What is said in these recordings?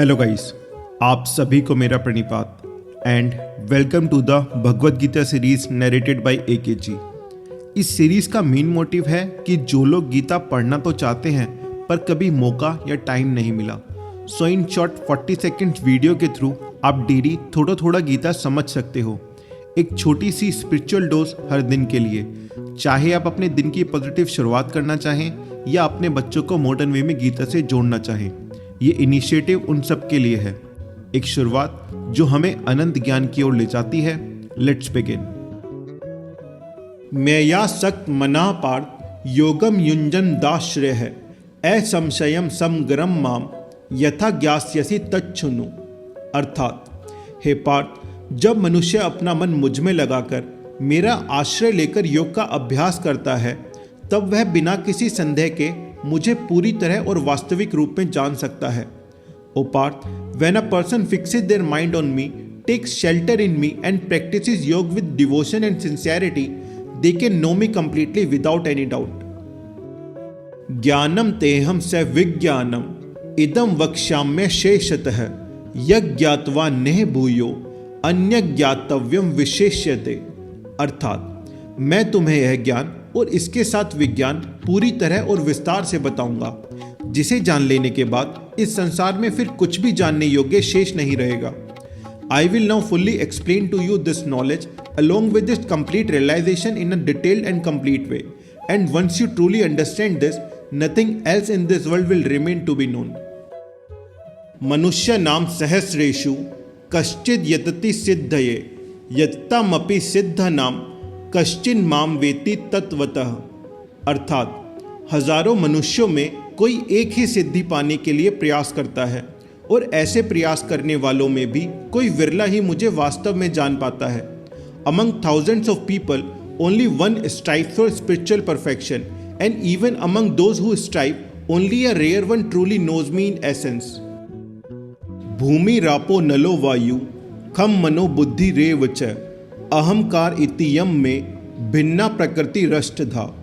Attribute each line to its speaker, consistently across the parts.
Speaker 1: Hello guys, आप सभी को मेरा प्रणिपात and welcome to the Bhagavad Gita series narrated by AK ji. इस सीरीज का मेन मोटिव है कि जो लोग गीता पढ़ना तो चाहते हैं पर कभी मौका या टाइम नहीं मिला, सो इन शॉर्ट 40 सेकेंड वीडियो के थ्रू आप डेली थोड़ा थोड़ा गीता समझ सकते हो। एक छोटी सी स्पिरिचुअल डोज हर दिन के लिए, चाहे आप अपने दिन की पॉजिटिव शुरुआत करना चाहें या अपने बच्चों को मॉडर्न वे में गीता से जोड़ना चाहें। ये इनिशिएटिव उन सब के लिए है, एक शुरुआत जो हमें अनंत ज्ञान की ओर ले जाती है। Let's begin. मैया सक्त मना पार्थ योगम युंजन दाश्रय है असंशयम समग्रम माम यथा ज्ञास्यसि तच्छृणु। अर्थात, हे पार्थ, जब मनुष्य अपना मन मुझ में लगाकर मेरा आश्रय लेकर योग का अभ्यास करता है, तब वह बिना किसी संदेह के मुझे पूरी तरह और वास्तविक रूप में जान सकता है। O Partha, when a person fixes their mind on me, takes shelter in me and practises yoga with devotion and sincerity, they can know me completely without any doubt. ज्ञानम तेहम स विज्ञानम इदम वक्ष्याम्य शेषतः यज्ञात्वा नेह भूयो अन्य ज्ञातव्यम विशेष्यते। अर्थात, मैं तुम्हें यह ज्ञान और इसके साथ विज्ञान पूरी तरह और विस्तार से बताऊंगा, जिसे जान लेने के बाद इस संसार में फिर कुछ भी जानने योग्य शेष नहीं रहेगा। I will now fully explain to you this knowledge along with this complete realization in a detailed and complete way. And once you truly understand this, nothing else in this world will remain to be known. मनुष्य नाम सहस्रेषु कश्चिद यतति सिद्धये यत्तमपि सिद्ध नाम कश्चिन माम वेति तत्वतः। अर्थात, हजारों मनुष्यों में कोई एक ही सिद्धि पाने के लिए प्रयास करता है और ऐसे प्रयास करने वालों में भी कोई विरला ही मुझे वास्तव में जान पाता है। Among thousands of people, only one strives for spiritual perfection, and even among those who strive, only a rare one truly knows me in essence. भूमि रापो नलो वायु खम मनो बुद्धि रेव च अहंकार इति यम में भिन्ना प्रकृति रष्ट था।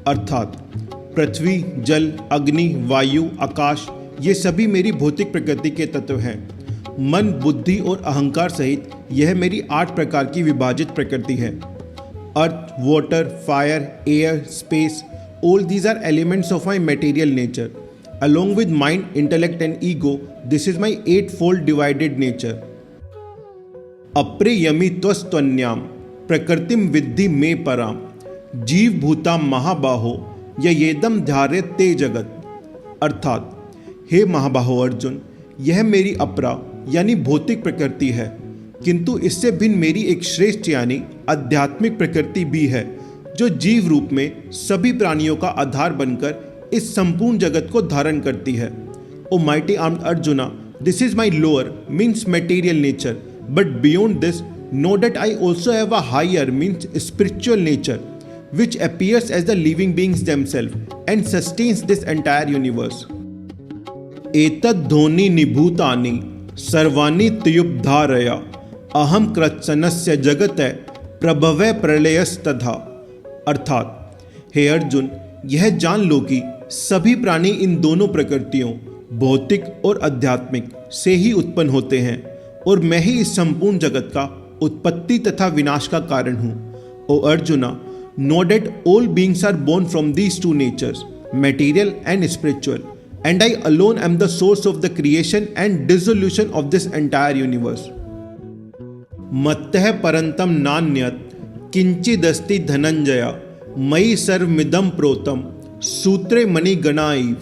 Speaker 1: अर्थात, पृथ्वी, जल, अग्नि, वायु, आकाश, ये सभी मेरी भौतिक प्रकृति के तत्व हैं। मन, बुद्धि और अहंकार सहित यह मेरी 8 प्रकार की विभाजित प्रकृति है। Earth, water, fire, air, space, all these are elements of my material nature. Along with mind, intellect and ego, this is my 8-fold divided nature. अप्रेयमी त्वस्त्वन्याम प्रकृतिम विद्धि में पराम जीव भूताम महाबाहो येदम ध्यारे ते जगत। अर्थात, हे महाबाहो अर्जुन, यह मेरी अपरा यानी भौतिक प्रकृति है, किंतु इससे भिन्न मेरी एक श्रेष्ठ यानी आध्यात्मिक प्रकृति भी है, जो जीव रूप में सभी प्राणियों का आधार बनकर इस संपूर्ण जगत को धारण करती है। O mighty armed Arjuna, this is my lower means material nature, but beyond this know that I also have a higher means spiritual nature which appears as the living beings themselves and sustains this entire universe. एतद् ध्वनि निभूतानि सर्वाणि त्युपधारया अहम कृत्सनस्य जगत प्रभवः प्रलयस्तथा। अर्थात, हे अर्जुन, यह जान लो कि सभी प्राणी इन दोनों प्रकृतियों भौतिक और आध्यात्मिक से ही उत्पन्न होते हैं और मैं ही इस संपूर्ण जगत का उत्पत्ति तथा विनाश का कारण हूँ। ओ arjuna, know that all beings are born from these two natures, material and spiritual, and I alone am the source of the creation and dissolution of this entire universe. मत्तः परंतम नान्यत् किंचिदस्ति धनंजया मयि सर्वमिदं प्रोतम सूत्रे मणिगणाइव।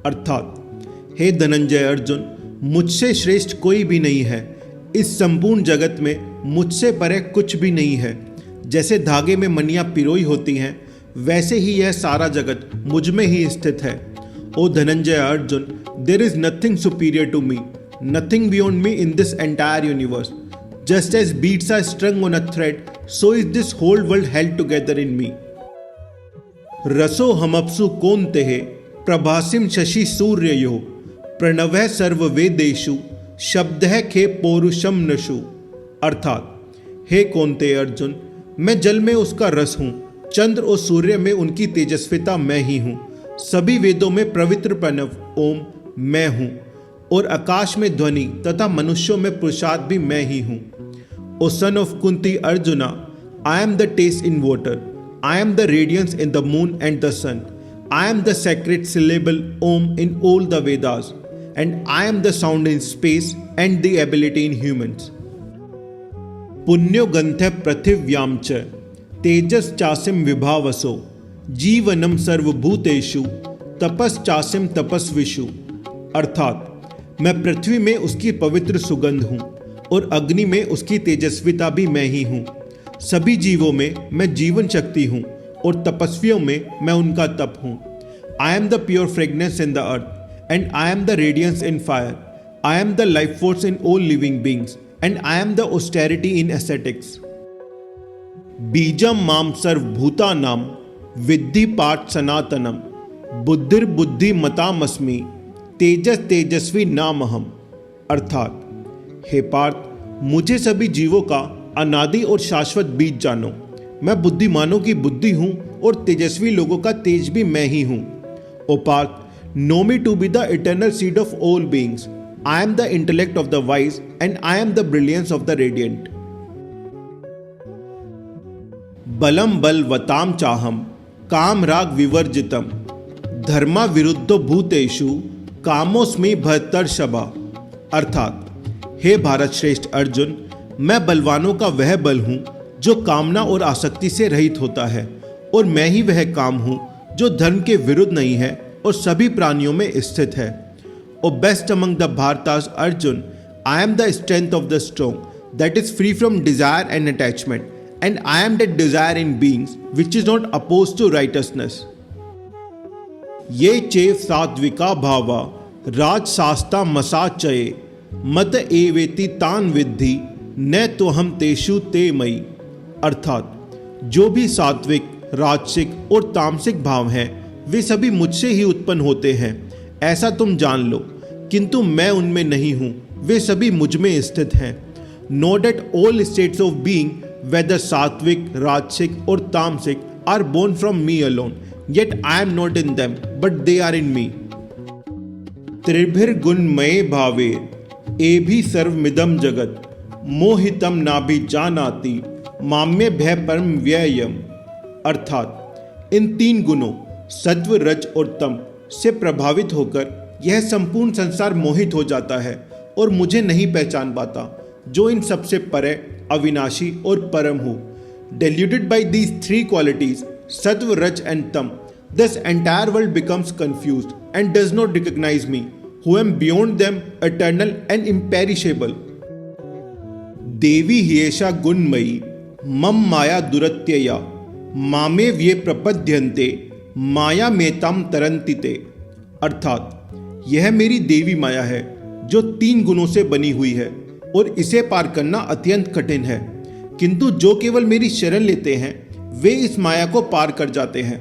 Speaker 1: अर्थात, हे धनंजय अर्जुन, मुझसे श्रेष्ठ कोई भी नहीं है। इस संपूर्ण जगत में मुझसे परे कुछ भी नहीं है। जैसे धागे में मणियाँ पिरोई होती हैं, वैसे ही यह सारा जगत मुझ में ही स्थित है। O Dhananjay Arjun, there is nothing superior to me, nothing beyond me in this entire universe. Just as beads are strung on a thread, so is this whole world held together in me. रसो हमअप्सु कौन्तेः प्रभासिम शशि सूर्ययो प्रणवः सर्ववेदेषु शब्दः खे पौरुषम नशु। अर्थात, हे कौन्तेय अर्जुन, मैं जल में उसका रस हूँ, चंद्र और सूर्य में उनकी तेजस्विता मैं ही हूँ, सभी वेदों में पवित्र प्रणव ओम मैं हूँ और आकाश में ध्वनि तथा मनुष्यों में पुरुषार्थ भी मैं ही हूँ। O son of Kunti Arjuna, I am the taste in water, I am the radiance in the moon and the sun, I am the sacred syllable Om in all the Vedas, and I am the sound in space and the ability in humans. पुण्यो गंथे पृथिव्याम च तेजश्चासिम विभावसो, जीवनम सर्वभूतेषु तपश्चासिम तपस्विषु। अर्थात मैं पृथ्वी में उसकी पवित्र सुगंध हूँ और अग्नि में उसकी तेजस्विता भी मैं ही हूँ। सभी जीवों में मैं जीवन शक्ति हूँ और तपस्वियों में मैं उनका तप हूँ। I am the pure fragrance in the earth and I am the radiance in fire, I am the life force in all living beings and I am the austerity in aesthetics. बीजम माम सर्वभूतानाम विद्धि पाठ सनातनम, बुद्धिर्बुद्धि मतामस्मि तेजस तेजस्वी नामहम। अर्थात हे पार्थ, मुझे सभी जीवों का अनादि और शाश्वत बीज जानो। मैं बुद्धिमानों की बुद्धि हूँ और तेजस्वी लोगों का तेज भी मैं ही हूँ। O Partha, know me to be the eternal seed of all beings, I am the intellect of the wise and I am the brilliance of the radiant. बलम बलवताम चाहम काम राग विवर्जितम, धर्मा विरुद्धो भूतेषु कामोस्मि भर्तर्षभा। अर्थात हे भारत श्रेष्ठ अर्जुन, मैं बलवानों का वह बल हूँ जो कामना और आसक्ति से रहित होता है, और मैं ही वह काम हूँ जो धर्म के विरुद्ध नहीं है और सभी प्राणियों में स्थित है। O best among the Bharatas Arjun, I am the strength of the strong that is free from desire and attachment, and I am that desire in beings which is not oppose to righteousness. ये चेव सात्विका भावा राजशास्ता मसाचये, मत एवेति तान विद्धि न तो हम तेषु ते मई। अर्थात जो भी सात्विक, राजसिक और तामसिक भाव हैं वे सभी मुझसे ही उत्पन्न होते हैं, ऐसा तुम जान लो, किंतु मैं उनमें नहीं हूँ, वे सभी मुझ में स्थित हैं। Know that all states of being whether sattvik, rajasik और tamasik are born from me alone, yet I am not in them, but they are in me. त्रिभिर्गुणमये भावे एभि सर्वमिदं जगत, मोहितम नाभि जानाति माम्य भय परम व्ययम। अर्थात इन तीन गुणों सत्व, रज और तम से प्रभावित होकर यह संपूर्ण संसार मोहित हो जाता है और मुझे नहीं पहचान पाता, जो इन सबसे परे, अविनाशी और परम हो। Deluded by these three qualities, Sattva, Raj and Tam, this entire world becomes confused and does not recognize me, who am beyond them, eternal and imperishable. Devi Hyesha Gunmayi Mam Maya Duratyaya मामे व्ये प्रपद्यन्ते माया मेताम तरंतिते। अर्थात यह मेरी देवी माया है जो तीन गुणों से बनी हुई है और इसे पार करना अत्यंत कठिन है, किंतु जो केवल मेरी शरण लेते हैं वे इस माया को पार कर जाते हैं।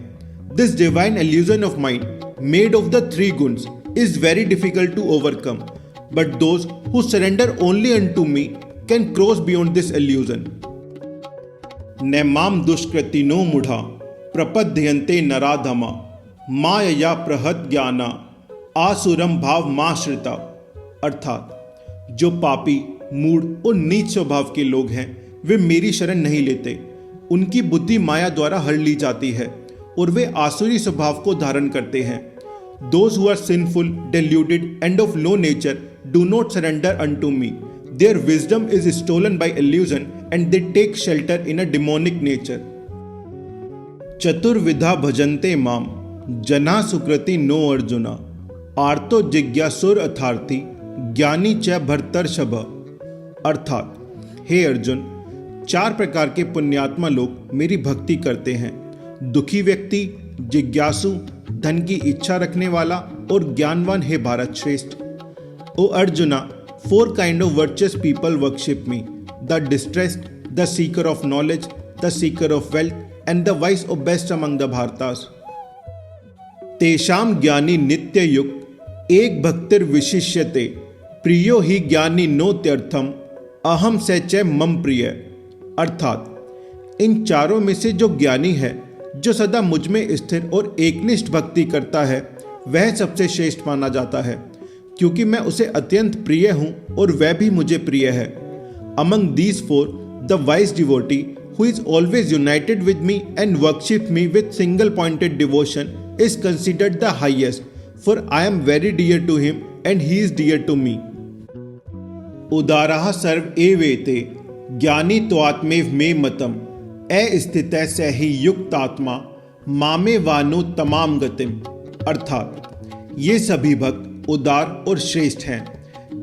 Speaker 1: This divine illusion of mind made of the three guns is very difficult to overcome, but those who surrender only unto me can cross beyond this illusion. न माम दुष्कृतिनो मूढ़ा प्रपद्यन्ते नराधमा मायया प्रहत ज्ञाना आसुरम भाव माश्रिता। अर्थात जो पापी, मूढ़ और नीच स्वभाव के लोग हैं वे मेरी शरण नहीं लेते, उनकी बुद्धि माया द्वारा हर ली जाती है और वे आसुरी स्वभाव को धारण करते हैं। Those who are sinful, deluded and of low nature do not surrender unto me. Their wisdom is stolen by illusion and they take shelter in a demonic nature. चतुर्विधा भजन्ते माम जना सुकृति नो अर्जुना आर्तो जिज्ञासुर अर्थार्थी ज्ञानी च भर्तर्षभ। अर्थात हे अर्जुन, चार प्रकार के पुण्यात्मा लोग मेरी भक्ति करते हैं, दुखी व्यक्ति, जिज्ञासु, धन की इच्छा रखने वाला और ज्ञानवान। हे भारत श्रेष्ठ। O Arjuna, four kind of virtuous people worship me, the distressed, the seeker of knowledge, the seeker of wealth and the wise of best among the Bharatas. तेषाम ज्ञानी नित्य युक्त एक भक्तिर विशिष्यते प्रियो ही ज्ञानी नोत्यर्थम अहम स च मम प्रिय। अर्थात इन चारों में से जो ज्ञानी है, जो सदा मुझ में स्थिर और एकनिष्ठ भक्ति करता है, वह सबसे श्रेष्ठ माना जाता है, क्योंकि मैं उसे अत्यंत प्रिय हूं और वह भी मुझे प्रिय है। Among these four, the wise devotee who is always united with me and worships me with single-pointed devotion is considered the highest, for I am very dear to him and he is dear to me. उदारः सर्व एवेते ज्ञानी त्वात्मेव मे मतम अस्थितः स हि युक्तात्मा मामे वानु तमाम गतिम। अर्थात ये सभी भक्त उदार और श्रेष्ठ हैं,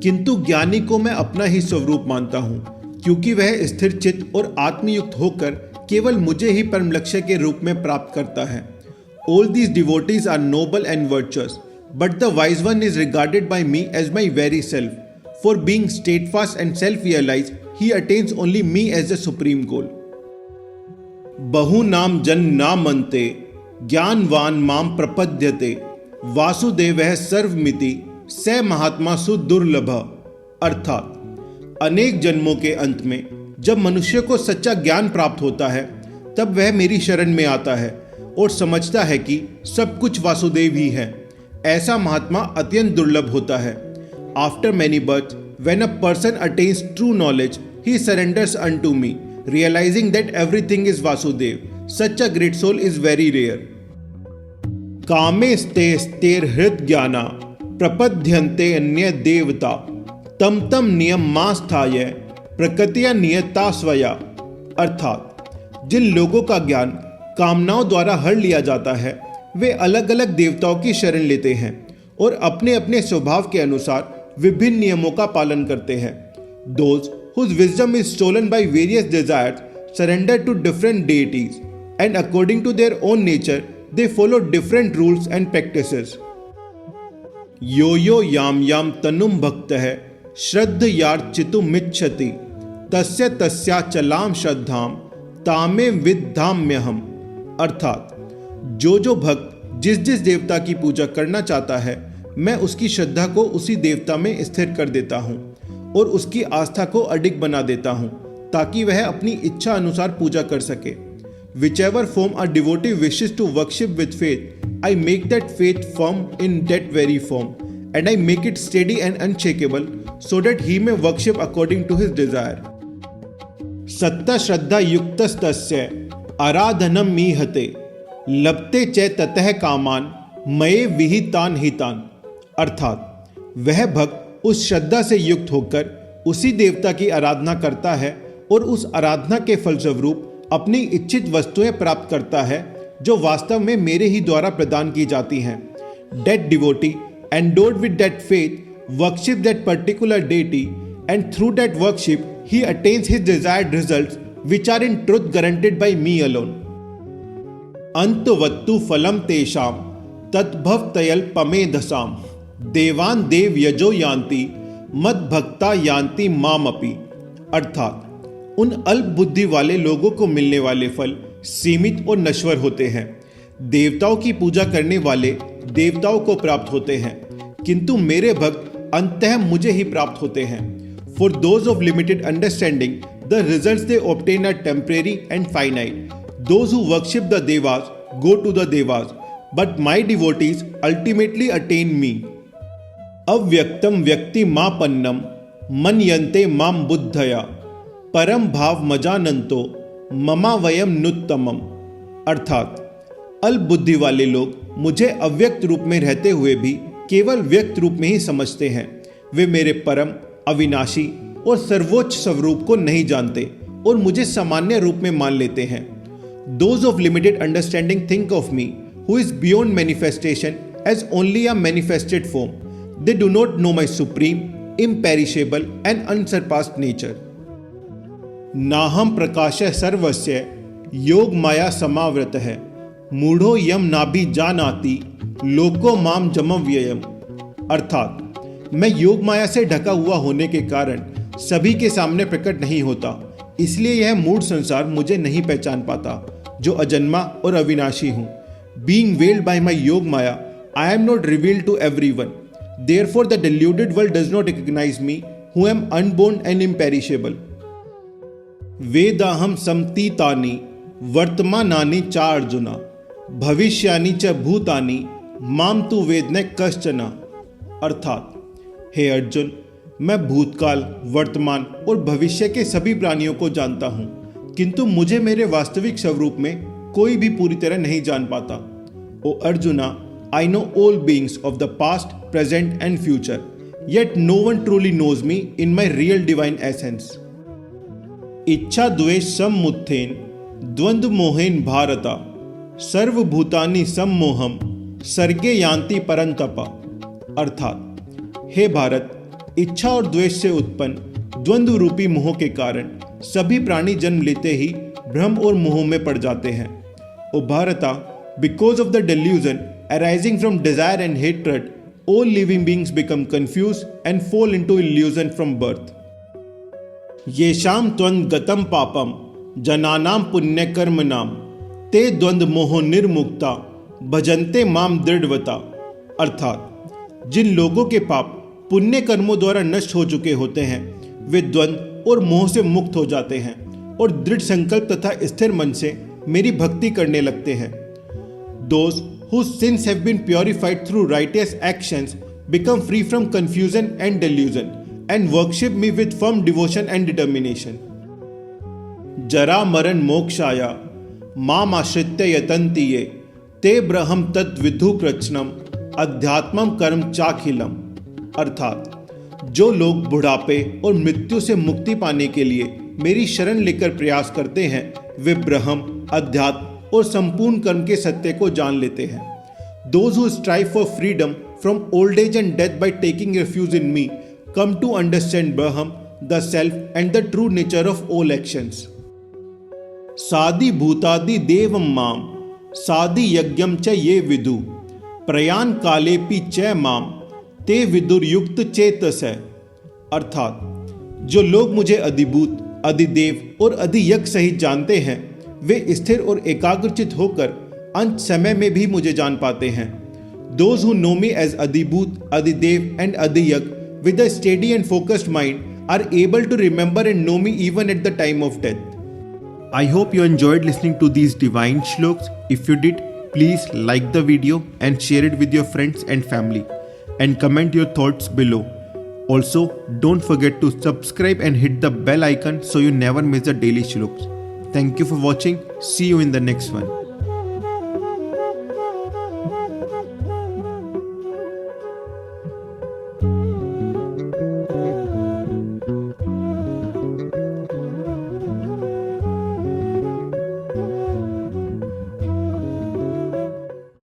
Speaker 1: किंतु ज्ञानी को मैं अपना ही स्वरूप मानता हूँ, क्योंकि वह स्थिर चित्त और आत्मयुक्त होकर केवल मुझे ही परम लक्ष्य के रूप में प्राप्त करता है। All these devotees are noble and virtuous, but the wise one is regarded by me as my very self. For being steadfast and self-realized, he attains only me as the supreme goal. बहु नाम जन नामन्ते ज्ञानवान माम प्रपद्यते वासुदेवः सर्वमिति स महात्मा सुदुर्लभ। अर्थात अनेक जन्मों के अंत में जब मनुष्य को सच्चा ज्ञान प्राप्त होता है, तब वह मेरी शरण में आता है और समझता है कि सब कुछ वासुदेव ही है। ऐसा महात्मा अत्यंत दुर्लभ होता है। After many births, when a person attains true knowledge, he surrenders unto me, realizing that everything is Vasudev. Such a great soul is very rare. कामे स्ते स्तेर हृद ज्ञाना प्रपद्यन्ते अन्य देवता तम तम नियम मास्थाय प्रकृतिया नियता स्वया। अर्थात जिन लोगों का ज्ञान कामनाओं द्वारा हर लिया जाता है, वे अलग अलग देवताओं की शरण लेते हैं और अपने अपने स्वभाव के अनुसार विभिन्न नियमों का पालन करते हैं। Those whose wisdom is stolen by various desires surrender to different deities, and according to their own nature, they follow different rules and practices. यो यो याम याम तनुम भक्तः श्रद्धयार्चितुमिच्छति तस्य तस्या चलाम श्रद्धाम तामे विद्धाम्यहम्। अर्थात जो भक्त जिस जिस देवता की पूजा करना चाहता है, मैं उसकी श्रद्धा को उसी देवता में स्थिर कर देता हूँ और उसकी आस्था को अडिग बना देता हूँ, ताकि वह अपनी इच्छा अनुसार पूजा कर सके। Whichever form a devotee wishes to worship with faith, I make that faith firm in that very form, and I make it steady and unshakable, so that he may worship according to his desire. सत्ता श्रद्धा युक्तस्तस्य आराधनम मीहते लभते च ततः कामान मये विहितान हितान। अर्थात वह भक्त उस श्रद्धा से युक्त होकर उसी देवता की आराधना करता है और उस आराधना के फलस्वरूप अपनी इच्छित वस्तुएं प्राप्त करता है, जो वास्तव में मेरे ही द्वारा प्रदान की जाती हैं। That devotee endowed with that faith worship that particular deity, and through that worship he attains his desired results, which are in truth guaranteed by me alone. अंतवत्तु फलम तेषाम तद्भवतयल पमेधसाम देवान देव यजो यान्ति मद भक्ता यान्ति मामपि। अर्थात उन अल्प बुद्धि वाले लोगों को मिलने वाले फल सीमित और नश्वर होते हैं। देवताओं की पूजा करने वाले देवताओं को प्राप्त होते हैं, किंतु मेरे भक्त अंततः मुझे ही प्राप्त होते हैं। For those of limited understanding, the results they obtain are temporary and finite. Those who worship the devas go to the devas, but my devotees ultimately attain me. अव्यक्तम व्यक्ति मापन्नम मन्यन्ते माम बुद्धया परम भाव मजानंतो ममा वयम नुत्तमम। अर्थात अल्प बुद्धि वाले लोग मुझे अव्यक्त रूप में रहते हुए भी केवल व्यक्त रूप में ही समझते हैं। वे मेरे परम, अविनाशी और सर्वोच्च स्वरूप को नहीं जानते और मुझे सामान्य रूप में मान लेते हैं। Those of limited understanding think of me, who is beyond manifestation, as only a manifested form. They do not know my supreme, imperishable and unsurpassed nature. नाहम प्रकाशः सर्वस्य योग माया समावृतः मूढ़ो यम नाभि जानाति लोको माम जमव्ययम्। अर्थात मैं योग माया से ढका हुआ होने के कारण सभी के सामने प्रकट नहीं होता, इसलिए यह मूढ़ संसार मुझे नहीं पहचान पाता, जो अजन्मा और अविनाशी हूँ। Being veiled by my योग माया, I am not revealed to everyone. Therefore, the deluded world does not recognize me, who am unborn and imperishable. वेदाहम समतीतानि वर्तमानानि च अर्जुना भविष्यानि च भूतानि माम तु वेद न कश्चन। अर्थात हे अर्जुन, मैं भूतकाल, वर्तमान और भविष्य के सभी प्राणियों को जानता हूँ, किंतु मुझे मेरे वास्तविक स्वरूप में कोई भी पूरी तरह नहीं जान पाता। ओ arjuna, I know all beings of the past, present and future, yet no one truly knows me in my real divine essence. इच्छा द्वेष सम्मुत्थेन द्वंद्व मोहेन भारता सर्वभूतानि सम्मोहम सर्गे यान्ति परंतपा। अर्थात, हे भारत, इच्छा और द्वेष से उत्पन्न द्वंद्व रूपी मोह के कारण सभी प्राणी जन्म लेते ही भ्रम और मोह में पड़ जाते हैं। ओ भारता, because of the delusion arising from desire and hatred, all living beings become confused and fall into illusion from birth. येषां त्वं गतं पापम जनानां पुण्यकर्मणां ते द्वंद्व मोह निर्मुक्ता भजन्ते माम दृढ़वता। अर्थात, जिन लोगों के पाप पुण्य कर्मों द्वारा नष्ट हो चुके होते हैं वे द्वंद्व और मोह से मुक्त हो जाते हैं और दृढ़ संकल्प तथा स्थिर मन से मेरी भक्ति करने लगते हैं। Those whose sins have been purified through righteous actions become free from confusion and delusion and worship me with firm devotion and determination. जरा मरण मोक्षाया माम आश्रित्य यतन्ति ये ते ब्रह्म तद विदु प्रचनम अध्यात्मम कर्म चाखिलम। अर्थात, जो लोग बुढ़ापे और मृत्यु से मुक्ति पाने के लिए मेरी शरण लेकर प्रयास करते हैं वे ब्रह्म, अध्यात्म और संपूर्ण कर्म के सत्य को जान लेते हैं। Those who strive for freedom from old age and death by taking refuge in me come to understand Braham, the self and the true nature of all actions. सादि भूतादि देवम माम सादि यज्ञम च ये विदु प्रयाण कालेपि च माम ते विदुर युक्त चेतस है। अर्थात, जो लोग मुझे अधिभूत, अधिदेव और अधियज्ञ सहित जानते हैं वे स्थिर और एकाग्रचित होकर अंत समय में भी मुझे जान पाते हैं। Those who know me as अधिभूत, अधिदेव and अधियज्ञ with a steady and focused mind are able to remember and know me even at the time of death. I hope you enjoyed listening to these divine shloks. If you did, please like the video and share it with your friends and family and comment your thoughts below. Also, don't forget to subscribe and hit the bell icon so you never miss the daily shloks. Thank you for watching. See you in the next one.